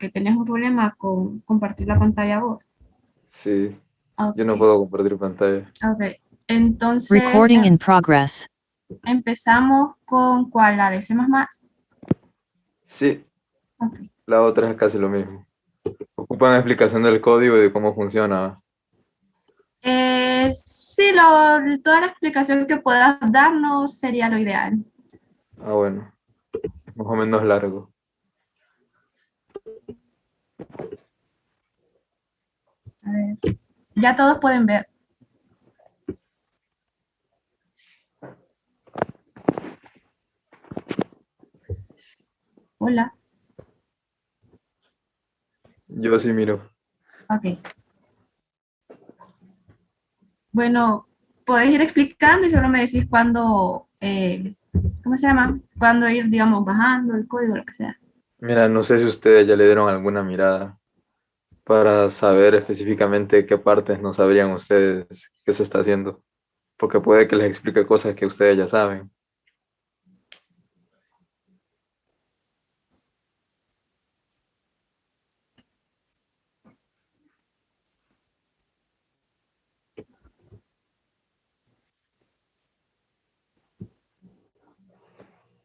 que tenés un problema con compartir la pantalla vos. Sí, yo no Ok, puedo compartir pantalla. ok. Entonces, Recording in progress. empezamos con ¿cuál? La de C++. Sí, Ok. la otra es casi lo mismo. Ocupan explicación del código y de cómo funciona. Sí, toda la explicación que puedas darnos sería lo ideal. Ah, bueno, es más o menos largo. A ver, ya todos pueden ver. Hola. Yo sí miro. Ok. Bueno, podés ir explicando y solo me decís cuándo, ¿cómo se llama? Cuándo ir, digamos, bajando el código, lo que sea. Mira, no sé si ustedes ya le dieron alguna mirada para saber específicamente qué partes no sabrían ustedes qué se está haciendo, porque puede que les explique cosas que ustedes ya saben.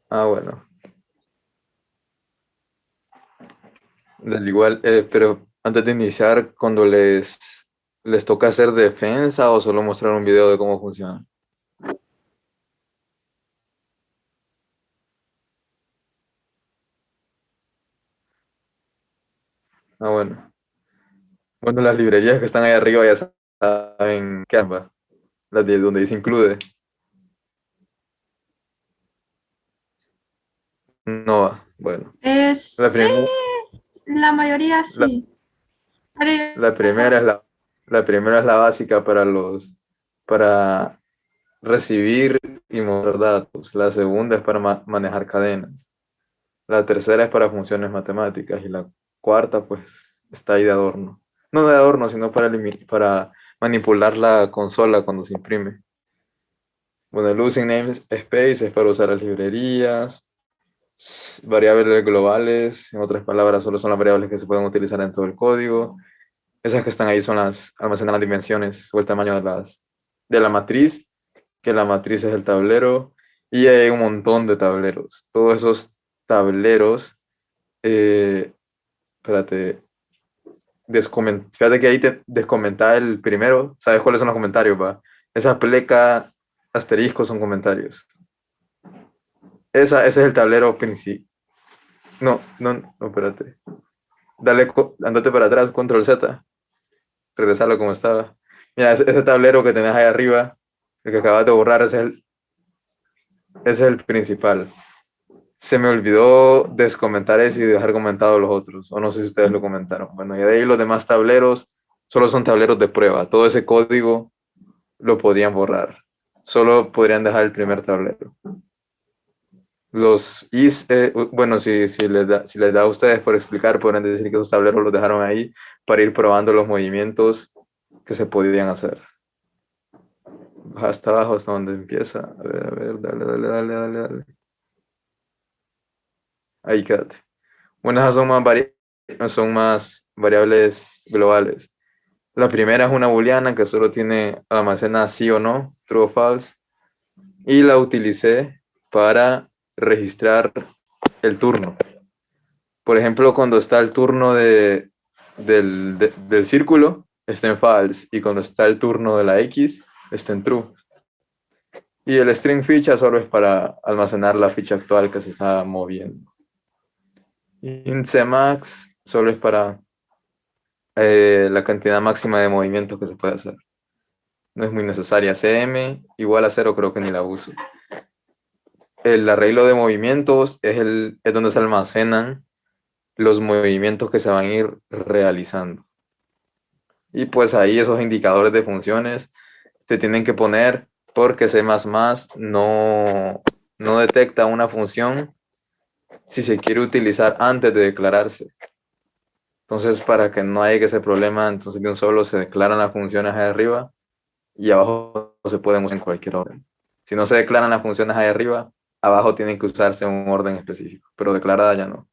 Ah, bueno, del igual, pero antes de iniciar, cuando les toca hacer defensa o solo mostrar un video de cómo funciona. Ah, bueno. Bueno, las librerías que están ahí arriba ya saben Canva, las de donde dice include. No va. Bueno, la, Sí, prim- la mayoría la, sí. Pero la primera es la primera es la básica para recibir y mostrar datos. La segunda es para manejar cadenas. La tercera es para funciones matemáticas. Y la cuarta, pues, está ahí de adorno. No de adorno, sino para manipular la consola cuando se imprime. Bueno, el using namespace es para usar las librerías. Variables globales, en otras palabras, solo son las variables que se pueden utilizar en todo el código. Esas que están ahí son las almacenan las dimensiones o el tamaño de la matriz, que la matriz es el tablero, y hay un montón de tableros. Todos esos tableros, eh, espérate, fíjate que ahí te descomentaba el primero, ¿sabes cuáles son los comentarios, va? Esa pleca, asterisco son comentarios. Ese es el tablero principal. No, no, no, espérate. Dale, andate para atrás, control Z, regresarlo como estaba. Mira, ese tablero que tenés ahí arriba, el que acabas de borrar, ese es el principal. Se me olvidó descomentar ese y dejar comentado los otros, o no sé si ustedes lo comentaron. Bueno, y de ahí los demás tableros solo son tableros de prueba. Todo ese código lo podían borrar. Solo podrían dejar el primer tablero. Los is, bueno, si les da a ustedes por explicar, podrían decir que esos tableros los dejaron ahí para ir probando los movimientos que se podían hacer. Baja hasta abajo, hasta donde empieza. A ver, dale. Ahí quédate. Bueno, esas son más variables globales. La primera es una booleana que solo tiene almacena sí o no, true o false, y la utilicé para registrar el turno. Por ejemplo, cuando está el turno del círculo, está en false, y cuando está el turno de la X, está en true. Y el string ficha solo es para almacenar la ficha actual que se está moviendo. Int max solo es para la cantidad máxima de movimientos que se puede hacer. No es muy necesaria. CM igual a 0 creo que ni la uso. El arreglo de movimientos es donde se almacenan los movimientos que se van a ir realizando. Y pues ahí esos indicadores de funciones se tienen que poner porque C++ no detecta una función si se quiere utilizar antes de declararse. Entonces, para que no haya ese problema, entonces de un solo se declaran las funciones ahí arriba y abajo se pueden usar en cualquier orden. Si no se declaran las funciones ahí arriba, abajo tienen que usarse en un orden específico, pero declarada ya no.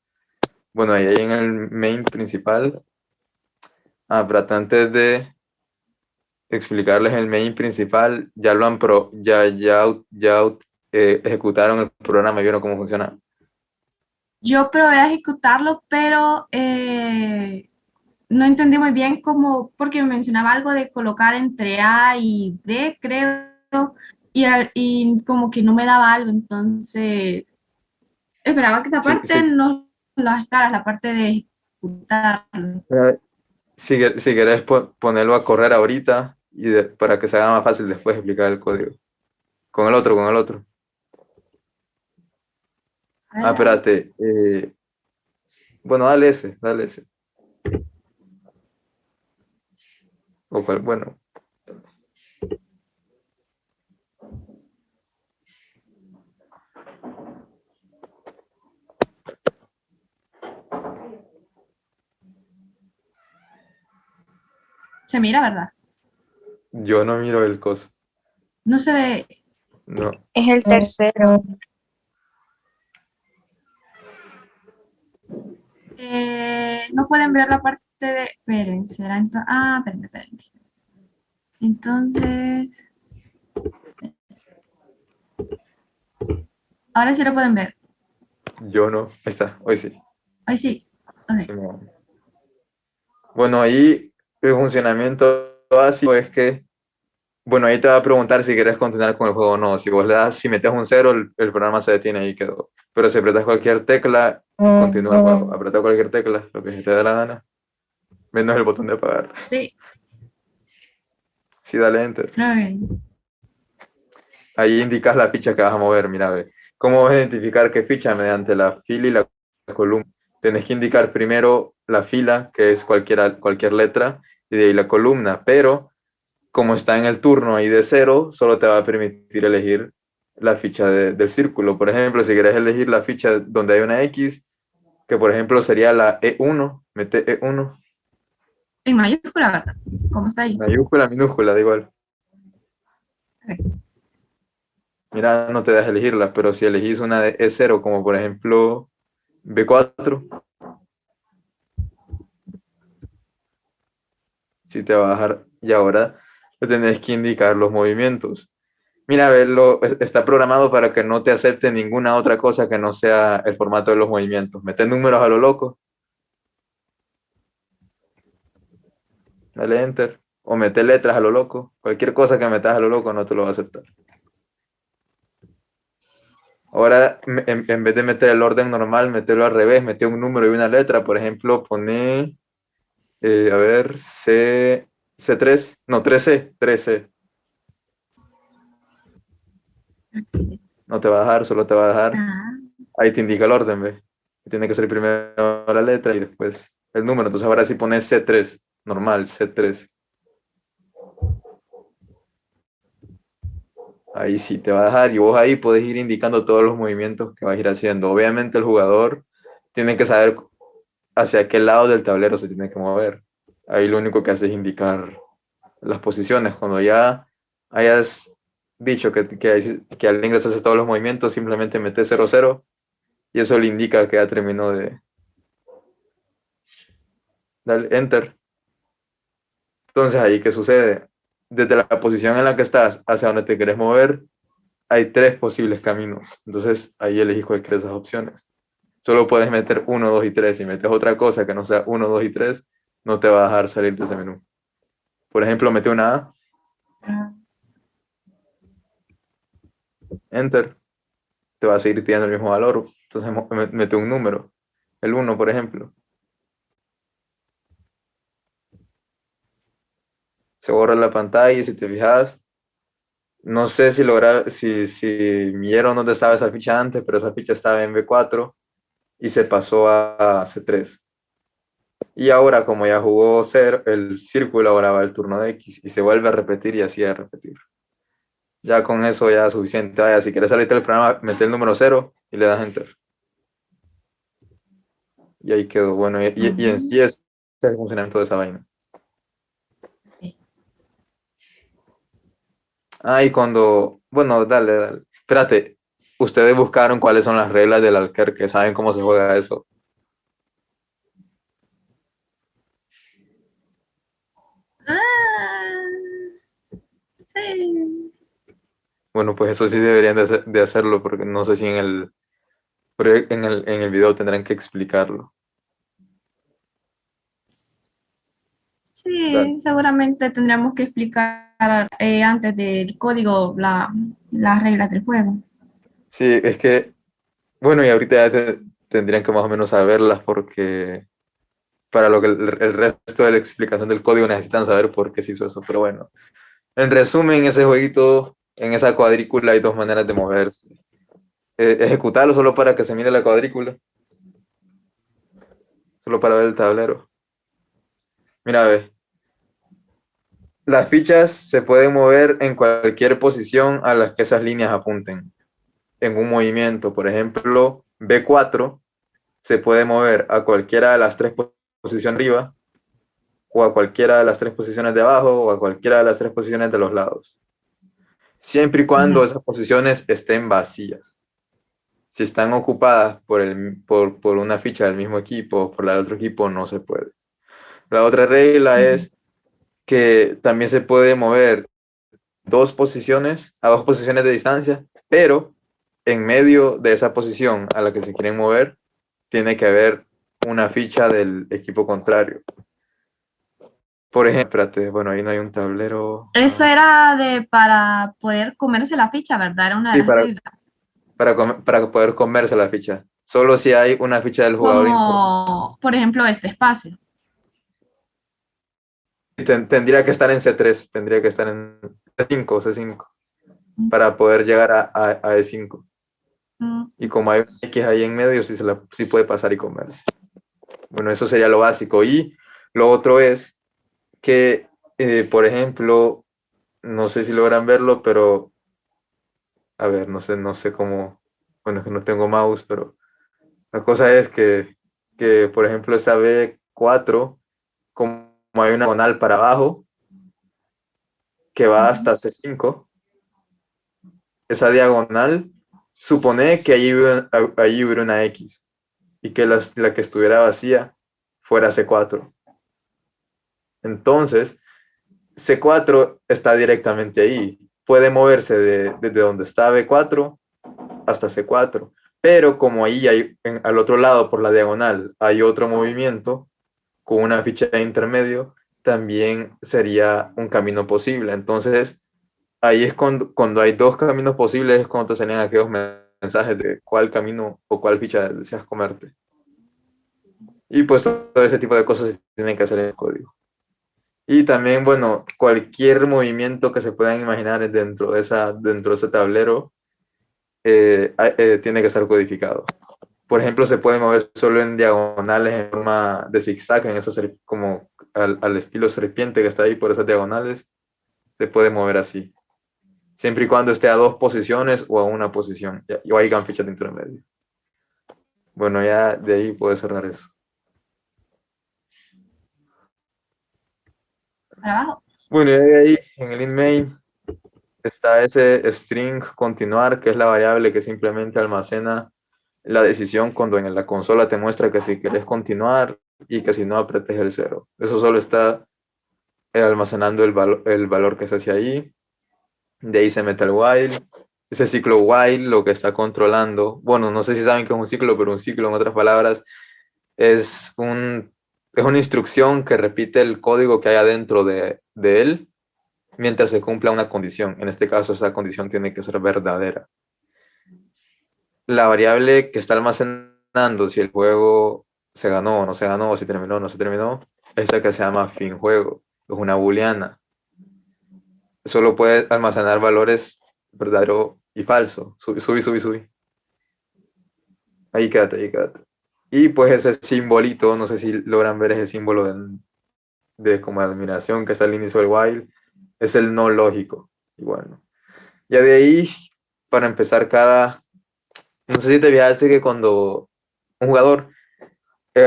Bueno, ahí en el main principal, pero antes de explicarles el main principal, ya lo han ejecutaron el programa y vieron cómo funciona. Yo probé a ejecutarlo, pero no entendí muy bien cómo, porque me mencionaba algo de colocar entre A y D, creo, y como que no me daba algo, entonces esperaba que esa Sí, parte sí, no la dejara, la parte de ejecutarlo. si querés ponerlo a correr ahorita para que se haga más fácil después explicar el código. Con el otro. Dale, dale. Espérate. Bueno, dale ese, dale ese. Bueno, Se mira, ¿verdad? yo no miro el coso. No se ve. No, Es el tercero. No pueden ver la parte de. Esperen, será entonces. Ah, esperen, esperen. Entonces. Ahora sí lo pueden ver. yo no. Ahí está, hoy sí. Ahí sí. Ok. Sí, bueno, ahí el funcionamiento básico es que, bueno, ahí te va a preguntar si quieres continuar con el juego o no. Si vos le das, si metes un cero, el programa se detiene y quedó. Pero si apretas cualquier tecla, continúa el juego. Apretas cualquier tecla, lo que se te dé la gana, menos el botón de apagar. Sí. Sí, dale enter. Ok. Ahí indicas la ficha que vas a mover, mira, ve. ¿Cómo vas a identificar qué ficha? Mediante la fila y la columna. Tenés que indicar primero la fila, que es cualquier letra, y de ahí la columna, pero como está en el turno ahí de cero, solo te va a permitir elegir la ficha del círculo. Por ejemplo, si quieres elegir la ficha donde hay una X, que por ejemplo sería la E1, mete E1, En mayúscula, ¿verdad? ¿Cómo está ahí? mayúscula, minúscula, da igual. Ok. Mira, no te dejas elegirla, pero si elegís una de E0, como por ejemplo B4, sí te va a bajar y ahora le tenés que indicar los movimientos. Mira, está programado para que no te acepte ninguna otra cosa que no sea el formato de los movimientos. Mete números a lo loco, dale enter, o mete letras a lo loco. Cualquier cosa que metas a lo loco no te lo va a aceptar. Ahora, en vez de meter el orden normal, meterlo al revés, mete un número y una letra. Por ejemplo, pone, a ver, C3, no, 13. Sí. No te va a dejar, solo te va a dejar. Ah, Ahí te indica el orden, ¿ves? Tiene que ser primero la letra y después el número. Entonces ahora sí pones C3, normal, C3. Ahí sí te va a dejar y vos ahí puedes ir indicando todos los movimientos que vas a ir haciendo. Obviamente el jugador tiene que saber hacia qué lado del tablero se tiene que mover. Ahí lo único que hace es indicar las posiciones. Cuando ya hayas dicho que al ingresar todos los movimientos, simplemente metes 00 y eso le indica que ya terminó de dar enter. Entonces ahí, ¿qué sucede? Desde la posición en la que estás hacia donde te quieres mover, hay tres posibles caminos. Entonces ahí elegís cualquiera de esas opciones. Solo puedes meter 1, 2 y 3. Si metes otra cosa que no sea 1, 2 y 3, no te va a dejar salir de ese menú. Por ejemplo, mete una A, ah, enter, te va a seguir pidiendo el mismo valor. Entonces mete un número, el 1, por ejemplo. Se borra la pantalla y si te fijas, no sé si vieron dónde estaba esa ficha antes, pero esa ficha estaba en B4 y se pasó a C3. Y ahora, como ya jugó el círculo, ahora va el turno de X y se vuelve a repetir y así a repetir. Ya con eso ya es suficiente. Vaya, si quieres salirte del programa, mete el número 0 y le das enter. Y ahí quedó. Bueno, y en sí es el funcionamiento de esa vaina. ok. Ah, y cuando, bueno, dale. Espérate, ustedes buscaron cuáles son las reglas del Alker, que saben cómo se juega eso. Bueno, pues eso sí deberían de hacerlo, porque no sé si en el video tendrán que explicarlo. Dale. Sí, seguramente tendríamos que explicar antes del código las reglas del juego. Sí, es que, bueno, y ahorita ya tendrían que más o menos saberlas porque para lo que el resto de la explicación del código necesitan saber por qué se hizo eso. Pero bueno, en resumen, ese jueguito, en esa cuadrícula hay dos maneras de moverse. Ejecutarlo solo para que se mire la cuadrícula, solo para ver el tablero. Mira, ve, las fichas se pueden mover en cualquier posición a las que esas líneas apunten. En un movimiento, por ejemplo, B4 se puede mover a cualquiera de las tres posiciones arriba, o a cualquiera de las tres posiciones de abajo, o a cualquiera de las tres posiciones de los lados, siempre y cuando Ya. esas posiciones estén vacías. Si están ocupadas por una ficha del mismo equipo o por la del otro equipo, no se puede. La otra regla Ujú. es que también se puede mover a dos posiciones de distancia, pero en medio de esa posición a la que se quieren mover, tiene que haber una ficha del equipo contrario. Por ejemplo, espérate, bueno, ahí no hay un tablero. Eso era para poder comerse la ficha, ¿verdad? Era una de Sí, las reglas. para poder comerse la ficha. Solo si hay una ficha del jugador importante. Como, por ejemplo, este espacio. Tendría que estar en C3, tendría que estar en C5 para poder llegar a E5. Y Ujú. como hay un X ahí en medio, sí puede pasar y comerse. Bueno, eso sería lo básico. Y lo otro es que, por ejemplo, no sé si logran verlo, pero, a ver, no sé cómo, bueno, es que no tengo mouse, pero la cosa es que por ejemplo, esa B4, como hay una diagonal para abajo, que va hasta C5, esa diagonal supone que allí hubiera una X y que la que estuviera vacía fuera C4. Entonces, C4 está directamente ahí. Puede moverse desde donde está B4 hasta C4. Pero como ahí al otro lado, por la diagonal, hay otro movimiento con una ficha de intermedio, también sería un camino posible. Entonces, ahí es cuando hay dos caminos posibles, es cuando te salen aquellos mensajes de cuál camino o cuál ficha deseas comerte. Y pues todo ese tipo de cosas se tienen que hacer en el código. Y también, bueno, cualquier movimiento que se puedan imaginar dentro de ese tablero tiene que estar codificado. Por ejemplo, se puede mover solo en diagonales en forma de zigzag, como al estilo serpiente que está ahí por esas diagonales, se puede mover así. Siempre y cuando esté a dos posiciones o a una posición, o hayan fichas de intermedio. Bueno, ya de ahí puedes cerrar eso. Para abajo. Bueno, y de ahí en el inMain está ese string continuar, que es la variable que simplemente almacena la decisión cuando en la consola te muestra que si quieres continuar y que si no apretes el 0. Eso solo está almacenando el valor que se hace ahí. De ahí se mete el while. Ese ciclo while lo que está controlando, bueno, no sé si saben qué es un ciclo, pero un ciclo, en otras palabras, es, es una instrucción que repite el código que hay adentro de él mientras se cumpla una condición. En este caso, esa condición tiene que ser verdadera. La variable que está almacenando si el juego se ganó o no se ganó, o si terminó o no se terminó, es la que se llama fin juego. Es una booleana. Solo puede almacenar valores verdadero y falso. Subí. Ahí quédate, ahí quédate. Y pues ese simbolito, no sé si logran ver ese símbolo de como admiración que está al inicio del while, es el no lógico. Y bueno, ya de ahí, para empezar no sé si te fijaste que cuando un jugador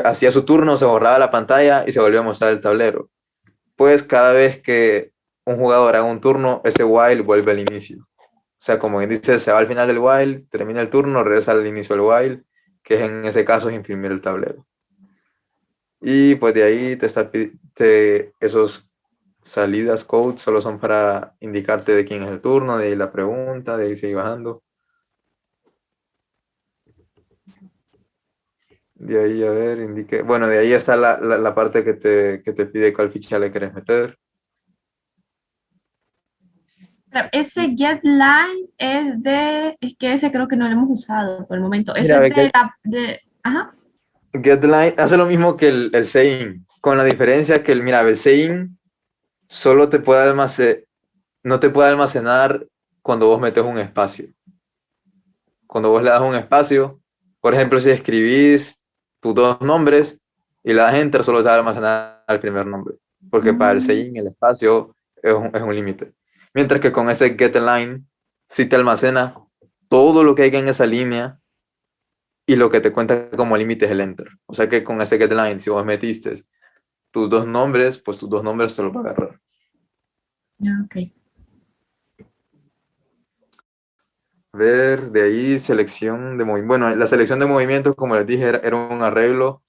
hacía su turno, se borraba la pantalla y se volvía a mostrar el tablero. Pues cada vez que un jugador haga un turno, ese while vuelve al inicio. O sea, como quien dice, se va al final del while, termina el turno, regresa al inicio del while, que en ese caso es imprimir el tablero. Y pues de ahí esos salidas code solo son para indicarte de quién es el turno, de ahí la pregunta, de ahí seguir bajando. De ahí, a ver, indique. Bueno, de ahí está la parte que te pide cuál ficha le quieres meter. Pero ese get line es que ese creo que no lo hemos usado por el momento. Ese Mira, es ve de que ajá. getLine hace lo mismo que el sein, con la diferencia que mira, el sein solo te puede almacenar, no te puede almacenar cuando vos metes un espacio. Cuando vos le das un espacio, por ejemplo, si escribís tus dos nombres y le das enter, solo se va a almacenar el primer nombre, porque para el Mm, sein el espacio es un límite. Mientras que con ese getLine sí te almacena todo lo que hay en esa línea y lo que te cuenta como límite es el enter. O sea que con ese getLine, si vos metiste tus dos nombres, pues tus dos nombres se los va a agarrar. ya, ok. Ver, de ahí selección de movimiento. Bueno, la selección de movimientos, como les dije, era un arreglo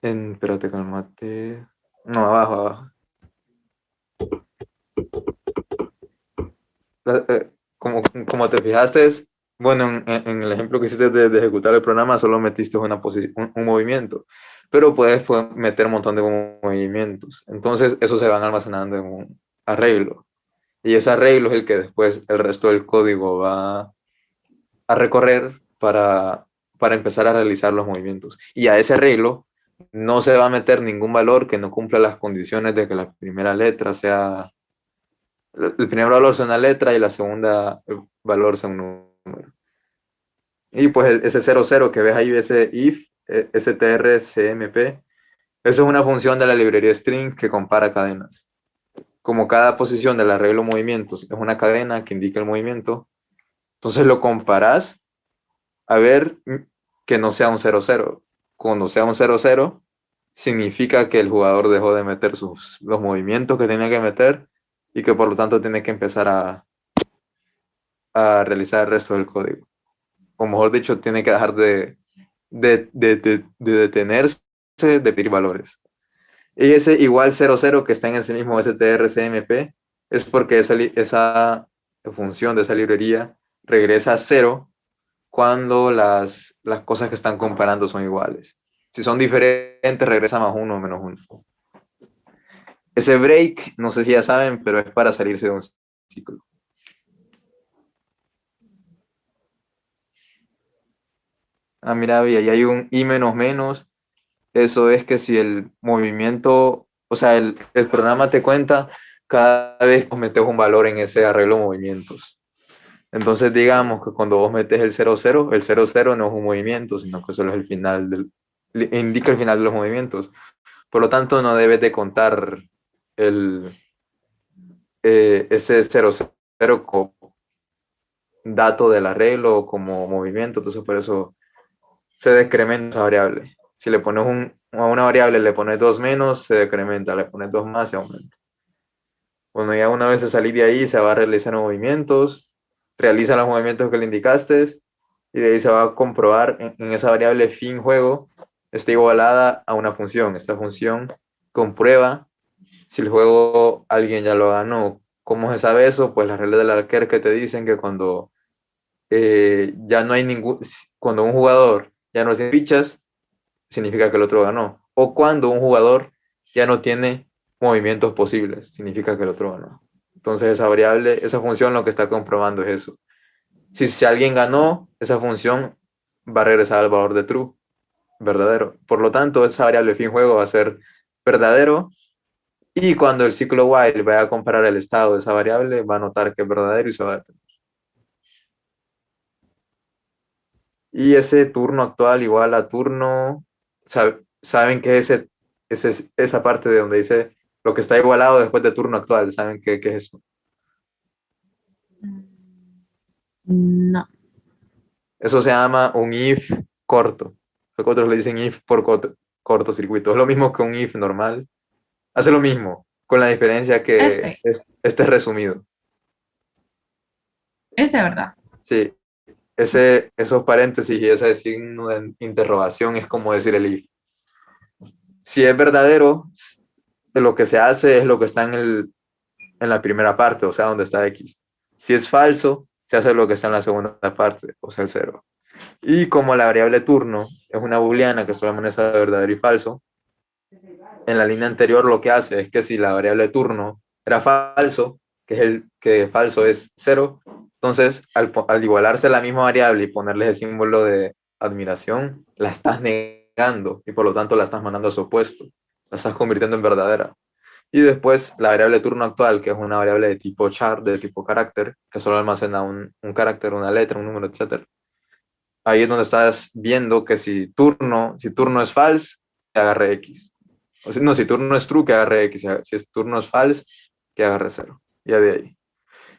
en, espérate, calmate. No, abajo, abajo. Como te fijaste, bueno, en el ejemplo que hiciste de ejecutar el programa, solo metiste un movimiento, pero puedes meter un montón de movimientos. Entonces, esos se van almacenando en un arreglo. Y ese arreglo es el que después el resto del código va a recorrer para empezar a realizar los movimientos. Y a ese arreglo no se va a meter ningún valor que no cumpla las condiciones de que la primera letra sea, el primer valor sea una letra y la segunda valor sea un número. Y pues ese 00 que ves ahí, ese if, strcmp, eso es una función de la librería string que compara cadenas. Como cada posición del arreglo movimientos es una cadena que indica el movimiento, entonces lo comparás a ver que no sea un 00. Cuando sea un 00, significa que el jugador dejó de meter los movimientos que tenía que meter y que por lo tanto tiene que empezar a realizar el resto del código. O mejor dicho, tiene que dejar de detenerse de pedir valores. Y ese igual 00 que está en ese mismo strcmp es porque esa función de esa librería regresa a 0 cuando las cosas que están comparando son iguales. Si son diferentes, regresa más uno o menos uno. Ese break, no sé si ya saben, pero es para salirse de un ciclo. Ah, mira, ahí hay un i menos menos. Eso es que si el movimiento, o sea, el programa te cuenta cada vez que metes un valor en ese arreglo de movimientos. Entonces, digamos que cuando vos metes el 00, el 00 no es un movimiento, sino que solo es el final indica el final de los movimientos. Por lo tanto, no debes de contar ese 00 como dato del arreglo o como movimiento. Entonces, por eso se decrementa esa variable. Si le pones a una variable, le pones 2 menos, se decrementa. Le pones 2 más, se aumenta. Bueno, ya una vez de salir de ahí, se va a realizar movimientos, realiza los movimientos que le indicaste y de ahí se va a comprobar en esa variable fin juego está igualada a una función. Esta función comprueba si el juego alguien ya lo ganó. ¿Cómo se sabe eso? Pues las reglas del arquero que te dicen que cuando ya no hay cuando un jugador ya no tiene fichas, significa que el otro ganó. O cuando un jugador ya no tiene movimientos posibles, significa que el otro ganó. Entonces esa variable, esa función lo que está comprobando es eso. Si alguien ganó, esa función va a regresar al valor de true, verdadero. Por lo tanto, esa variable fin juego va a ser verdadero y cuando el ciclo while vaya a comparar el estado de esa variable, va a notar que es verdadero y se va a detener. Y ese turno actual igual a turno, saben que esa parte de donde dice lo que está igualado después de turno actual, ¿saben qué es eso? No. Eso se llama un if corto. Otros le dicen if por cortocircuito. Es lo mismo que un if normal. Hace lo mismo, con la diferencia que Este, este es resumido. este, ¿verdad? Sí, esos paréntesis y ese signo de interrogación es como decir el if. Si es verdadero, lo que se hace es lo que está en la primera parte, o sea, donde está X. Si es falso, se hace lo que está en la segunda parte, o sea, el cero. Y como la variable turno es una booleana que solo maneja verdadero y falso, en la línea anterior lo que hace es que si la variable turno era falso, que es el que falso es cero, entonces al igualarse la misma variable y ponerle el símbolo de admiración, la estás negando y por lo tanto la estás mandando a su opuesto, la estás convirtiendo en verdadera. Y después la variable turno actual, que es una variable de tipo char, de tipo carácter, que solo almacena un carácter, una letra, un número, etc. Ahí es donde estás viendo que si turno es false, que agarre X. O si, no, si turno es true, que agarre X. Si es turno es false, que agarre 0. Ya de ahí.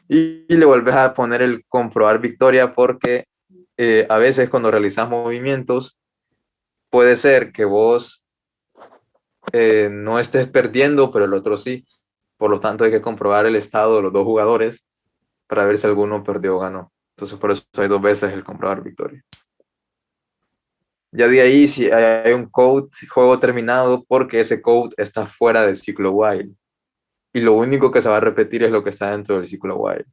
Y le vuelves a poner el comprobar victoria porque a veces cuando realizas movimientos, puede ser que vos no estés perdiendo, pero el otro sí. Por lo tanto, hay que comprobar el estado de los dos jugadores para ver si alguno perdió o ganó. Entonces, por eso hay dos veces el comprobar victoria. Ya de ahí, si hay un code, juego terminado, porque ese code está fuera del ciclo while. Y lo único que se va a repetir es lo que está dentro del ciclo while.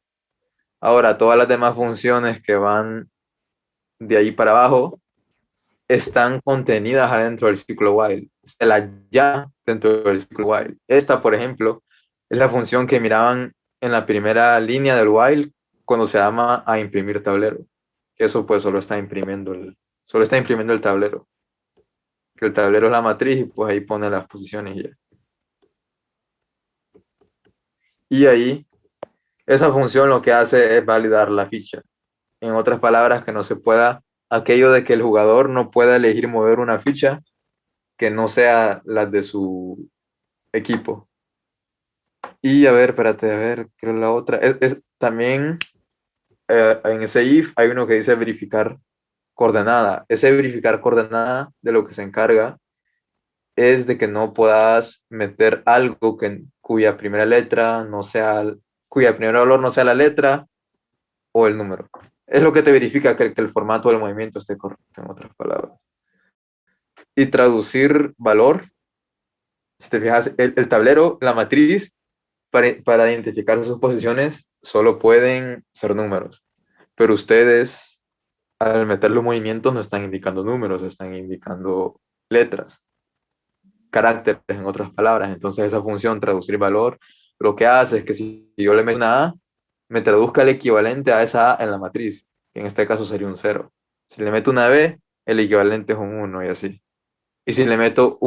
Ahora, todas las demás funciones que van de ahí para abajo están contenidas adentro del ciclo while. Se la ya dentro del ciclo while. Esta, por ejemplo, es la función que miraban en la primera línea del while cuando se llama a imprimir tablero. Que eso pues solo está imprimiendo el tablero. Que el tablero es la matriz y pues ahí pone las posiciones y ya. Y ahí, esa función lo que hace es validar la ficha. En otras palabras, que no se pueda, aquello de que el jugador no pueda elegir mover una ficha que no sea la de su equipo. Y a ver, espérate, a ver, creo la otra. También en ese if hay uno que dice verificar coordenada. Ese verificar coordenada de lo que se encarga es de que no puedas meter algo cuya primera letra no sea, cuya primer valor no sea la letra o el número. Es lo que te verifica que el formato del movimiento esté correcto, en otras palabras. Y traducir valor, si te fijas, el tablero, la matriz, para identificar sus posiciones, solo pueden ser números. Pero ustedes, al meter los movimientos, no están indicando números, están indicando letras, caracteres, en otras palabras. Entonces, esa función, traducir valor, lo que hace es que si yo le meto una A, me traduzca el equivalente a esa A en la matriz, que en este caso sería un 0. Si le meto una B, el equivalente es un 1 y así. Y si le meto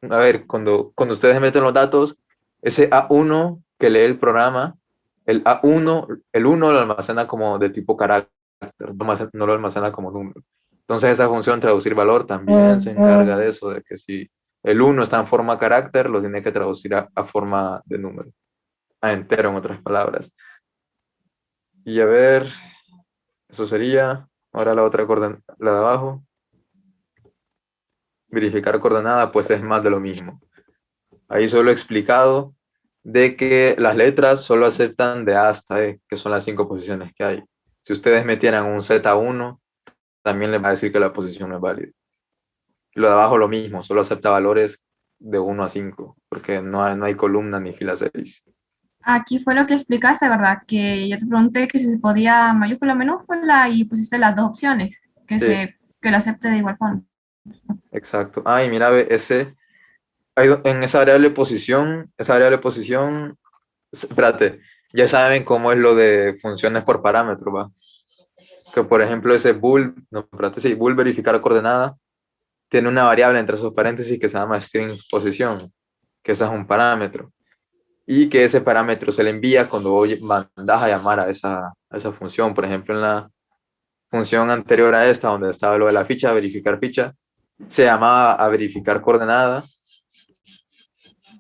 a ver, cuando ustedes meten los datos, ese A1 que lee el programa, el 1 lo almacena como de tipo carácter, no lo almacena como número. Entonces esa función traducir valor también se encarga de eso, de que si el 1 está en forma carácter, lo tiene que traducir a forma de número, a entero en otras palabras. Y a ver, eso sería, ahora la otra la de abajo, verificar coordenada, pues es más de lo mismo. Ahí solo he explicado de que las letras solo aceptan de A hasta E, que son las 5 posiciones que hay. Si ustedes metieran un Z1, también les va a decir que la posición no es válida. Y lo de abajo lo mismo, solo acepta valores de 1 a 5, porque no hay columna ni fila 6. Aquí fue lo que explicaste, ¿verdad? Que yo te pregunté que si se podía mayúscula, minúscula y pusiste las dos opciones, Sí, que lo acepte de igual forma. exacto. Ah, y mira, ve, en esa variable posición, espérate, ya saben cómo es lo de funciones por parámetro, ¿va? Que por ejemplo ese bool, no, espérate, sí, bool verificar coordenada, tiene una variable entre sus paréntesis que se llama string posición, que ese es un parámetro. Y que ese parámetro se le envía cuando mandas a llamar a esa función. Por ejemplo, en la función anterior a esta, donde estaba lo de la ficha, verificar ficha, se llamaba a verificar coordenada,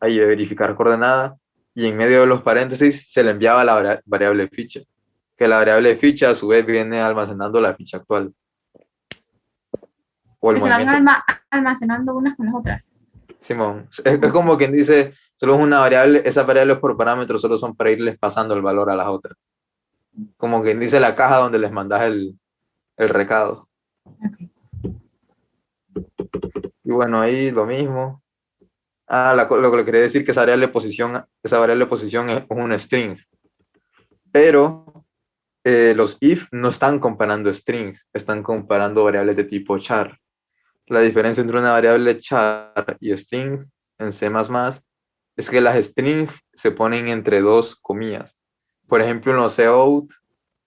ahí a verificar coordenada, y en medio de los paréntesis se le enviaba la variable ficha, que la variable ficha a su vez viene almacenando la ficha actual, o el Que se van movimiento. almacenando unas con las otras. Simón, es como quien dice, solo es una variable, esas variables por parámetros solo son para irles pasando el valor a las otras. Como quien dice la caja donde les mandas el recado. Okay. Y bueno, ahí lo mismo. Lo que quería decir que esa variable de posición es un string, pero los if no están comparando string, están comparando variables de tipo char. La diferencia entre una variable char y string en C++ es que las string se ponen entre dos comillas. Por ejemplo, en los cout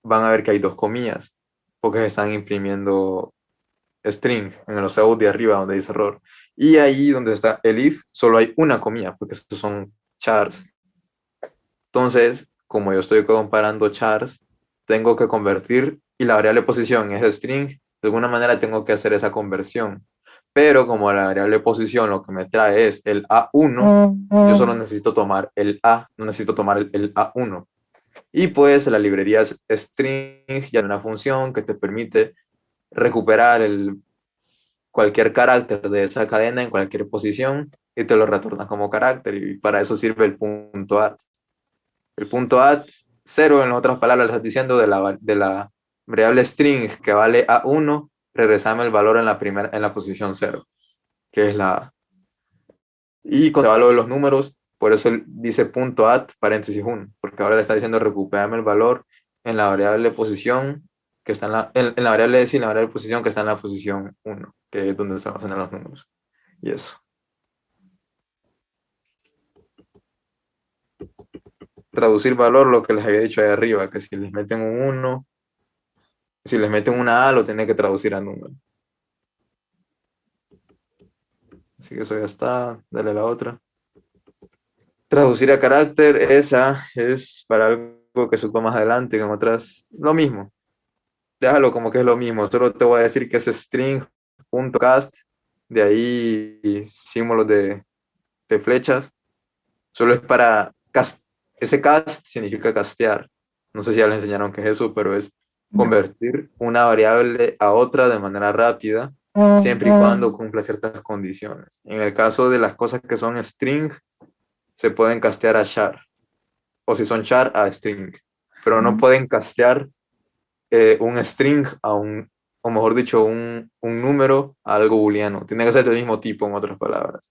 van a ver que hay dos comillas, porque se están imprimiendo string en los cout de arriba donde dice error. Y ahí donde está el if, solo hay una comilla, porque estos son chars. Entonces, como yo estoy comparando chars, tengo que convertir, y la variable posición es string, de alguna manera tengo que hacer esa conversión. Pero como la variable posición lo que me trae es el A1, yo solo necesito tomar el A, no necesito tomar el A1. Y pues la librería string ya es una función que te permite recuperar cualquier carácter de esa cadena en cualquier posición y te lo retorna como carácter. Y para eso sirve el punto add. El punto add, cero, en otras palabras, estás diciendo de la variable string que vale A1, regresame el valor en la posición 0, que es la A. Y con el valor de los números, por eso dice punto add paréntesis 1, porque ahora le está diciendo recuperame el valor en la variable posición que está en la variable en la variable posición que está en la posición 1, que es donde se basan los números. Y eso. Traducir valor, lo que les había dicho ahí arriba, que si les meten un 1, si les meten una A, lo tienen que traducir a número. Así que eso ya está. Dale a la otra. Traducir a carácter, esa es para algo que se ocupa más adelante, que en otras, lo mismo. Déjalo como que es lo mismo. Solo te voy a decir que es string.cast, de ahí símbolos de flechas. Solo es para cast. Ese cast significa castear. No sé si ya les enseñaron qué es eso, pero es No. convertir una variable a otra de manera rápida, siempre y cuando cumpla ciertas condiciones. En el caso de las cosas que son string, se pueden castear a char, o si son char, a string, pero no pueden castear un string o mejor dicho, un número a algo booleano. Tiene que ser del mismo tipo, en otras palabras.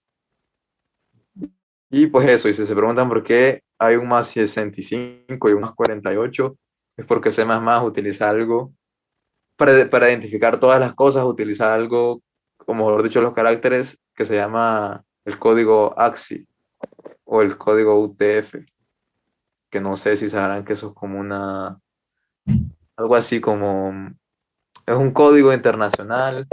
Y pues eso, y si se preguntan por qué hay un más 65 y un más 48, es porque C++ utiliza algo, para identificar todas las cosas, utiliza algo, o mejor dicho, los caracteres, que se llama el código AXI o el código UTF, que no sé si sabrán que eso es como algo así como, es un código internacional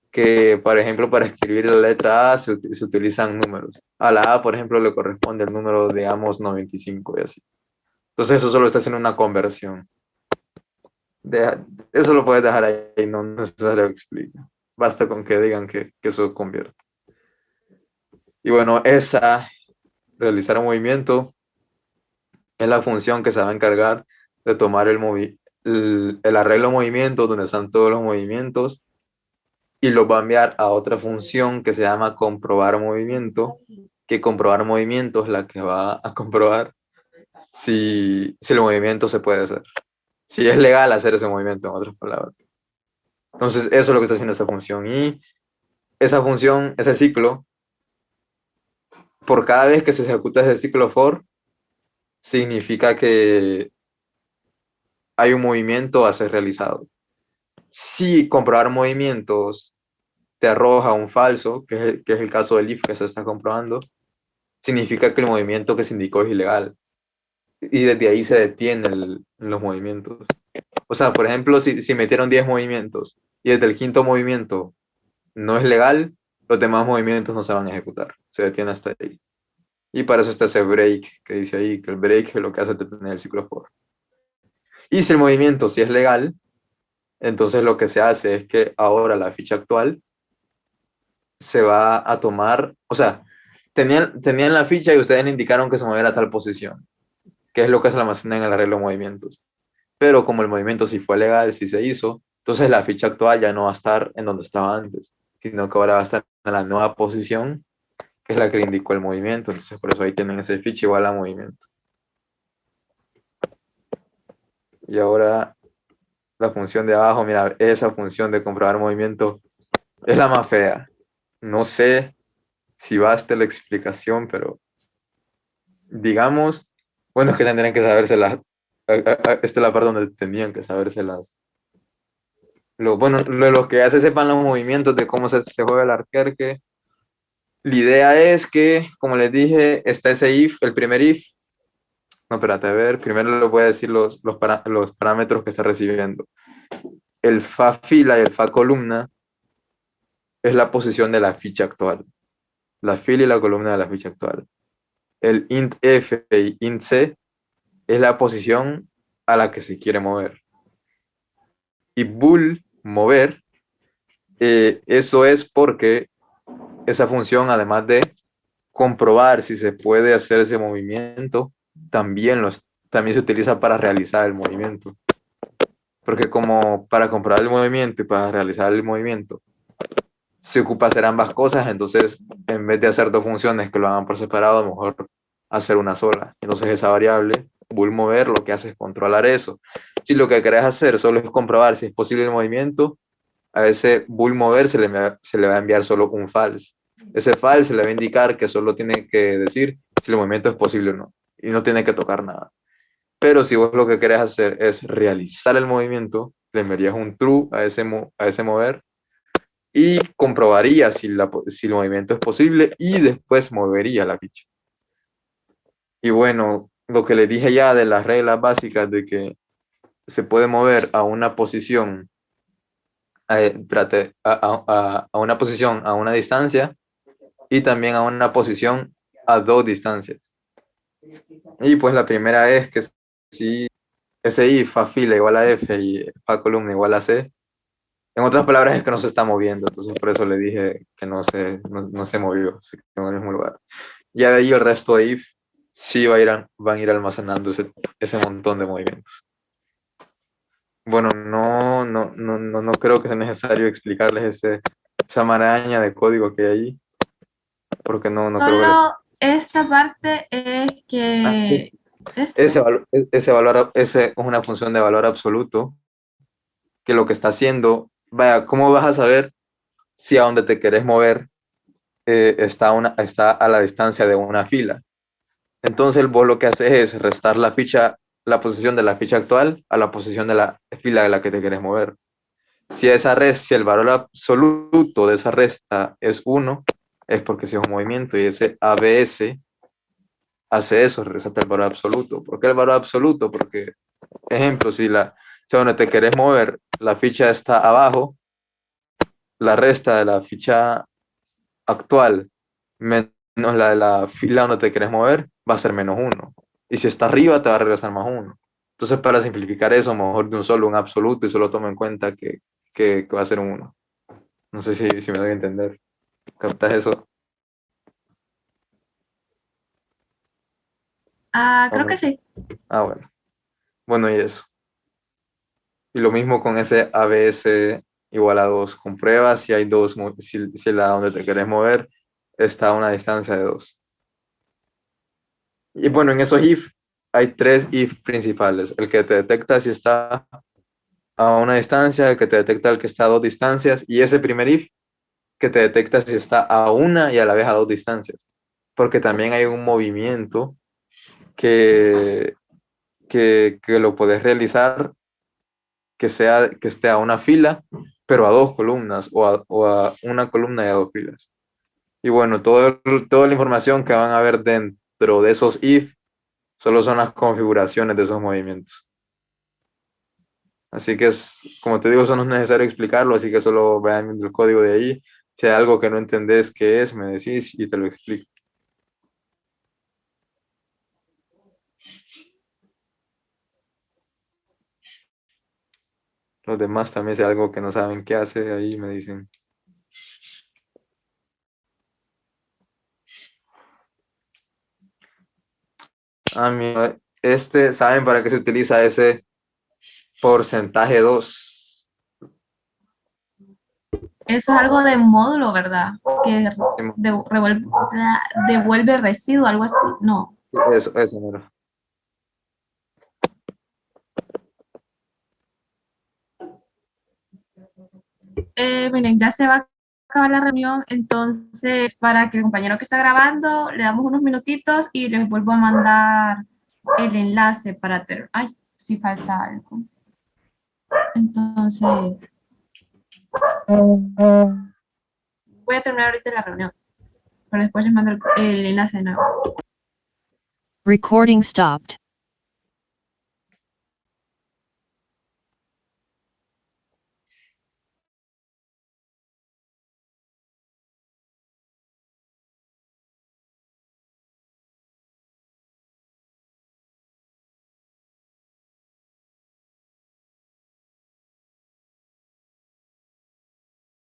que, por ejemplo, para escribir la letra A se utilizan números. A la A, por ejemplo, le corresponde el número, digamos, 95 y así. Entonces eso solo está haciendo una conversión. Eso lo puedes dejar ahí, no es necesario que explique. Basta con que digan que eso convierte. Y bueno, realizar un movimiento, es la función que se va a encargar de tomar el arreglo de movimientos, donde están todos los movimientos, y los va a enviar a otra función que se llama comprobar movimiento, que comprobar movimiento es la que va a comprobar si el movimiento se puede hacer. Si es legal hacer ese movimiento, en otras palabras. Entonces, eso es lo que está haciendo esa función. Y esa función, ese ciclo, por cada vez que se ejecuta ese ciclo for, significa que hay un movimiento a ser realizado. Si comprobar movimientos te arroja un falso, que es el caso del if que se está comprobando, significa que el movimiento que se indicó es ilegal. Y desde ahí se detienen los movimientos. O sea, por ejemplo, si metieron 10 movimientos y desde el quinto movimiento no es legal, los demás movimientos no se van a ejecutar. Se detiene hasta ahí. Y para eso está ese break que dice ahí, que el break es lo que hace detener el ciclo for. Y si el movimiento sí es legal, entonces lo que se hace es que ahora la ficha actual se va a tomar, o sea, tenían la ficha y ustedes le indicaron que se moviera a tal posición, que es lo que se almacena en el arreglo de movimientos. Pero como el movimiento sí fue legal, sí se hizo, entonces la ficha actual ya no va a estar en donde estaba antes, sino que ahora va a estar en la nueva posición, que es la que le indicó el movimiento. Entonces por eso ahí tienen ese ficha igual a movimiento. Y ahora la función de abajo, mira, esa función de comprobar movimiento es la más fea. No sé si basta la explicación, pero digamos, bueno, es que tendrían que sabérselas. Esta es la parte donde tenían que sabérselas. Bueno, lo que hace sepan los movimientos de cómo se juega el arquerque. La idea es que, como les dije, está ese if, el primer if. No, espérate, a ver, primero les voy a decir los parámetros que está recibiendo. El fa fila y el fa columna es la posición de la ficha actual. La fila y la columna de la ficha actual. El int f y int c es la posición a la que se quiere mover. Y bool, mover, eso es porque esa función, además de comprobar si se puede hacer ese movimiento, también se utiliza para realizar el movimiento. Porque como para comprobar el movimiento y para realizar el movimiento se ocupa hacer ambas cosas, entonces en vez de hacer dos funciones que lo hagan por separado, mejor hacer una sola. Entonces esa variable, bool mover, lo que hace es controlar eso. Si lo que querés hacer solo es comprobar si es posible el movimiento, a ese bool mover se le va a enviar solo un false. Ese false le va a indicar que solo tiene que decir si el movimiento es posible o no, y no tiene que tocar nada. Pero si vos lo que querés hacer es realizar el movimiento, le enviarías un true a ese mover y comprobaría si el movimiento es posible y después movería la ficha. Y bueno, lo que le dije ya de las reglas básicas de que se puede mover a una posición, a una posición a una distancia y también a una posición a dos distancias. Y pues la primera es que si ese i fa fila igual a f y fa columna igual a c, en otras palabras es que no se está moviendo, entonces por eso le dije que no se movió, se quedó en el mismo lugar. Ya de ahí el resto de if sí van a ir almacenando ese montón de movimientos. Bueno, no creo que sea necesario explicarles esa maraña de código que hay ahí, porque no creo que les... Solo esta parte es que Ese, esto. valor, ese es una función de valor absoluto que lo que está haciendo, vaya, ¿cómo vas a saber si a donde te querés mover está a la distancia de una fila? Entonces vos lo que haces es restar la posición de la ficha actual a la posición de la fila de la que te querés mover. Si el valor absoluto de esa resta es 1, es porque si es un movimiento y ese ABS hace eso, resalta el valor absoluto. ¿Por qué el valor absoluto? Porque, ejemplo, si donde te querés mover la ficha está abajo, la resta de la ficha actual menos la de la fila donde te querés mover va a ser -1. Y si está arriba te va a regresar +1. Entonces, para simplificar eso, mejor de un absoluto y solo toma en cuenta que va a ser un 1. No sé si me doy a entender. ¿Captas eso? Ah, Ah, creo que bueno. sí. Bueno. Bueno, y eso. Y lo mismo con ese ABS igual a 2. Comprueba si hay dos, si la donde te querés mover está a una distancia de 2. Y bueno, en esos if hay 3 if principales. El que te detecta si está a una distancia, el que te detecta el que está a 2 distancias, y ese primer if que te detecta si está a una y a la vez a 2 distancias. Porque también hay un movimiento que, que lo puedes realizar que esté a una fila, pero a 2 columnas, o a una columna y a 2 filas. Y bueno, toda la información que van a ver dentro de esos if solo son las configuraciones de esos movimientos. Así que, como te digo, eso no es necesario explicarlo, así que solo vean viendo el código de ahí. Si hay algo que no entendés qué es, me decís y te lo explico. Los demás también, si hay algo que no saben qué hace, ahí me dicen. Mira, ¿saben para qué se utiliza ese porcentaje 2? Eso es algo de módulo, ¿verdad? Que devuelve residuo, algo así. No. Eso, mira. Miren, ya se va acabar la reunión, entonces para que el compañero que está grabando le damos unos minutitos y les vuelvo a mandar el enlace para tener. Ay, sí falta algo. Entonces, voy a terminar ahorita la reunión, pero después les mando el enlace de nuevo. Recording stopped.